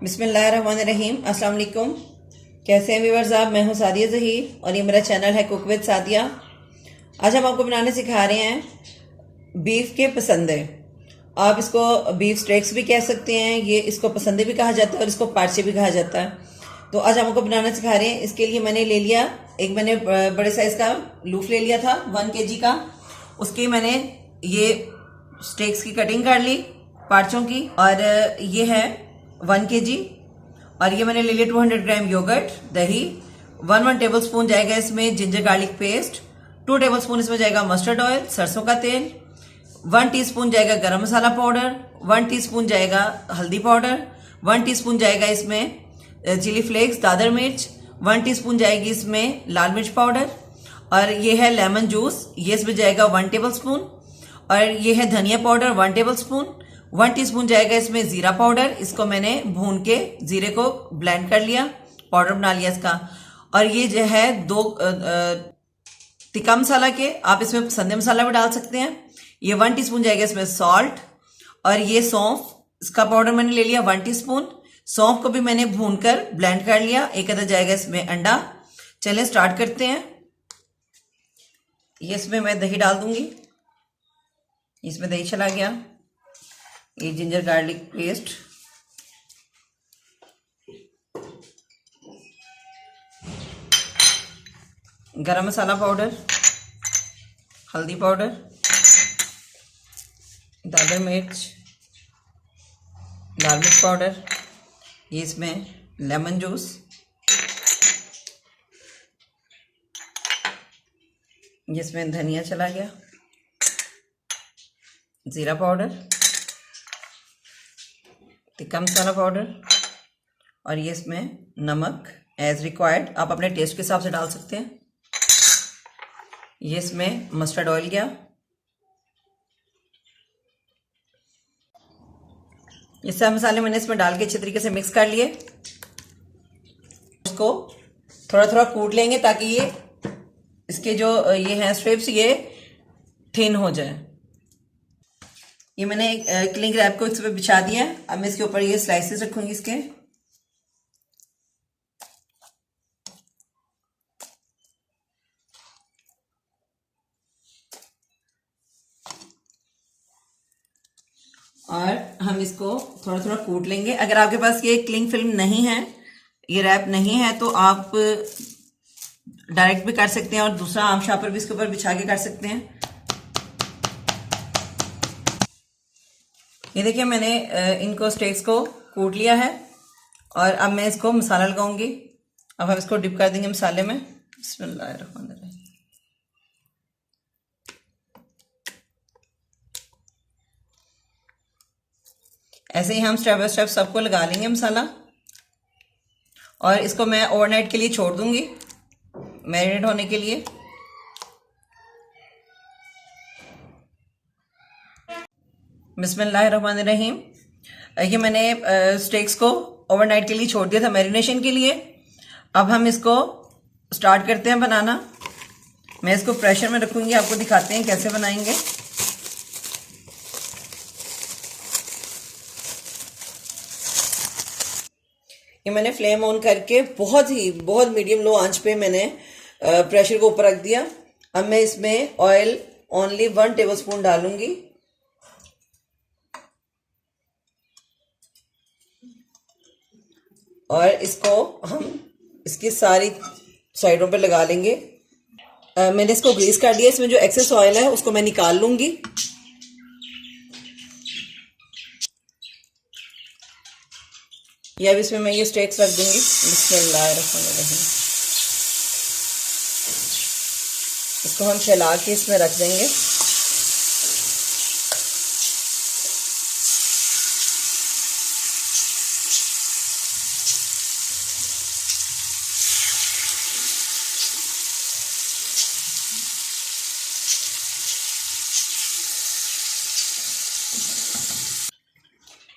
बिस्मिल्लाहिर्रहमानिर्रहीम। अस्सलाम वालेकुम। कैसे हैं व्यूअर्स आप? मैं हूं सादिया ज़हीर और ये मेरा चैनल है कुक विद सादिया। आज हम आपको बनाने सिखा रहे हैं बीफ के पसंदे। आप इसको बीफ स्टेक्स भी कह सकते हैं, ये इसको पसंदे भी कहा जाता है और इसको पार्चे भी कहा जाता है। तो आज हम आपको बनाना सिखा रहे हैं। इसके लिए मैंने ले लिया मैंने बड़े साइज का लूफ ले लिया था 1 kg का। उसकी मैंने ये स्टेक्स की कटिंग कर ली पार्चों की, और ये है 1 kg। और ये मैंने ले लिया 200 ग्राम योगर्ट, दही, 1 टेबल स्पून जाएगा इसमें ginger garlic paste, 2 table spoon इसमें जाएगा मस्टर्ड ऑयल सरसों का तेल, 1 टीस्पून जाएगा गरम मसाला पाउडर, 1 टीस्पून जाएगा हल्दी पाउडर, 1 टीस्पून जाएगा इसमें चिली फ्लेक्स दादर मिर्च, 1 टीस्पून जाएगी इसमें लाल मिर्च पाउडर, और ये है लेमन जूस, ये इसमें जाएगा 1 टेबल स्पून, और ये है धनिया पाउडर 1 टेबल स्पून, 1 टीस्पून जाएगा इसमें जीरा पाउडर। इसको मैंने भून के जीरे को ब्लेंड कर लिया, पाउडर बना लिया इसका। और ये जो है 2 तिक्का मसाला के, आप इसमें पसंदे मसाला भी डाल सकते हैं। ये 1 टीस्पून जाएगा इसमें सॉल्ट, और ये सौंफ, इसका पाउडर मैंने ले लिया 1 टीस्पून। सौंफ को भी मैंने भूनकर ब्लेंड कर लिया। एक अदर जाएगा इसमें अंडा। चलें स्टार्ट करते हैं। ये इसमें मैं दही डाल दूंगी, इसमें दही चला गया। ये जिंजर गार्लिक पेस्ट, गरम मसाला पाउडर, हल्दी पाउडर, दादर मिर्च, लाल मिर्च पाउडर, ये इसमें लेमन जूस, जिसमें धनिया चला गया, जीरा पाउडर, तिक्का मसाला पाउडर, और ये इसमें नमक एज रिक्वायर्ड, आप अपने टेस्ट के हिसाब से डाल सकते हैं। ये इसमें मस्टर्ड ऑयल गया। ये सब मसाले मैंने इसमें डाल के अच्छे तरीके से मिक्स कर लिए। इसको थोड़ा थोड़ा कूट लेंगे ताकि ये इसके जो ये हैं स्ट्रिप्स ये थिन हो जाए। ये मैंने क्लिंग रैप को इस पर बिछा दिया है। अब मैं इसके ऊपर ये स्लाइसेस रखूंगी इसके। और हम इसको थोड़ा थोड़ा कूट लेंगे। अगर आपके पास ये क्लिंग फिल्म नहीं है, ये रैप नहीं है, तो आप डायरेक्ट भी कर सकते हैं और दूसरा आम शापर भी इसके ऊपर बिछा के कर सकते हैं। ये देखिए मैंने इनको स्टेक्स को कूट लिया है, और अब मैं इसको मसाला लगाऊंगी। अब हम इसको डिप कर देंगे मसाले में। बिस्मिल्लाहिर्रहमानिर्रहीम। ऐसे ही हम स्टेप बाय स्टेप सबको लगा लेंगे मसाला, और इसको मैं ओवरनाइट के लिए छोड़ दूंगी मैरिनेट होने के लिए। बिस्मिल्लाहिर्रहमानिर्रहीम। ये मैंने स्टेक्स को ओवरनाइट के लिए छोड़ दिया था मैरिनेशन के लिए। अब हम इसको स्टार्ट करते हैं बनाना। मैं इसको प्रेशर में रखूंगी, आपको दिखाते हैं कैसे बनाएंगे। ये मैंने फ्लेम ऑन करके बहुत मीडियम लो आंच पे मैंने प्रेशर को ऊपर रख दिया। अब मैं इसमें ऑयल ओनली 1 टेबल स्पून डालूंगी, और इसको हम इसकी सारी साइडों पे लगा लेंगे। मैंने इसको ग्रीस कर दिया। इसमें जो एक्सेस ऑयल है उसको मैं निकाल लूंगी। या अब इसमें मैं ये स्टेक्स रख दूंगी। बिस्मिल्लाहिर्रहमानिर्रहीम। इसको हम फैला के इसमें रख देंगे।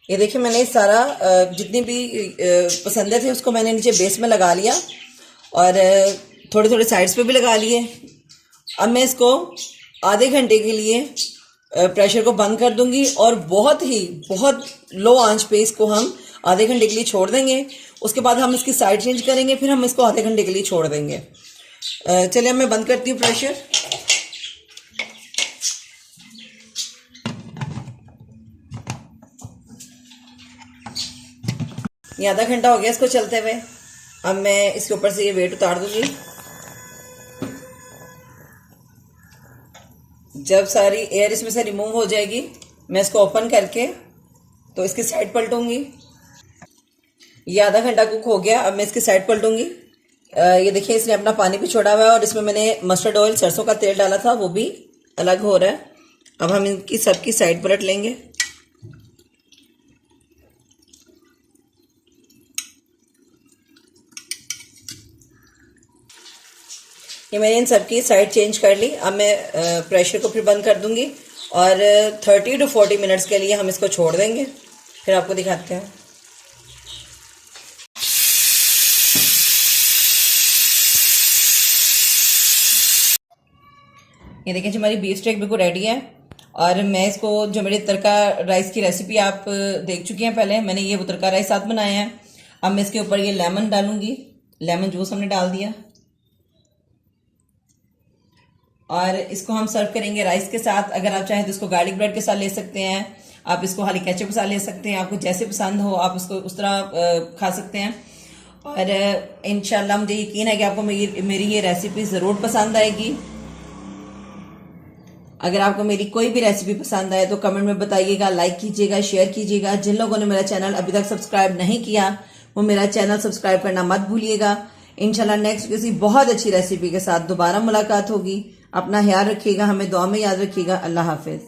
ये देखिए मैंने सारा जितनी भी पसंदे थे उसको मैंने नीचे बेस में लगा लिया, और थोड़े थोड़े साइड्स पे भी लगा लिए। अब मैं इसको आधे घंटे के लिए प्रेशर को बंद कर दूंगी, और बहुत लो आंच पे इसको हम आधे घंटे के लिए छोड़ देंगे। उसके बाद हम इसकी साइड चेंज करेंगे, फिर हम इसको आधे घंटे के लिए छोड़ देंगे। चलिए अब मैं बंद करती हूँ प्रेशर। ये आधा घंटा हो गया इसको चलते हुए। अब मैं इसके ऊपर से ये वेट उतार दूंगी। जब सारी एयर इसमें से रिमूव हो जाएगी, मैं इसको ओपन करके तो इसकी साइड पलटूंगी। ये आधा घंटा कुक हो गया। अब मैं इसकी साइड पलटूंगी। ये देखिए इसने अपना पानी भी छोड़ा हुआ है और इसमें मैंने मस्टर्ड ऑयल, सरसों का तेल डाला था, वो भी अलग हो रहा है। अब हम इनकी सबकी साइड पलट लेंगे। ये मैंने इन सबकी साइड चेंज कर ली। अब मैं प्रेशर को फिर बंद कर दूंगी और 30 to 40 मिनट्स के लिए हम इसको छोड़ देंगे, फिर आपको दिखाते हैं। ये देखिए जी हमारी बीफ स्टेक बिल्कुल रेडी है। और मैं इसको, जो मेरी तड़का राइस की रेसिपी आप देख चुकी हैं पहले, मैंने ये वो तड़का राइस साथ बनाया है। अब मैं इसके ऊपर ये लेमन डालूंगी, लेमन जूस हमने डाल दिया। और इसको हम सर्व करेंगे राइस के साथ। अगर आप चाहें तो इसको गार्लिक ब्रेड के साथ ले सकते हैं, आप इसको हाली केचप के साथ ले सकते हैं, आपको जैसे पसंद हो आप उसको उस तरह खा सकते हैं। और इंशाल्लाह मुझे यकीन है कि आपको मेरी ये रेसिपी ज़रूर पसंद आएगी। अगर आपको मेरी कोई भी रेसिपी पसंद आए तो कमेंट में बताइएगा, लाइक कीजिएगा, शेयर कीजिएगा। जिन लोगों ने मेरा चैनल अभी तक सब्सक्राइब नहीं किया वो मेरा चैनल सब्सक्राइब करना मत भूलिएगा। इंशाल्लाह नेक्स्ट किसी बहुत अच्छी रेसिपी के साथ दोबारा मुलाकात होगी। अपना ख्याल रखिएगा, हमें दुआ में याद रखिएगा। अल्लाह हाफिज।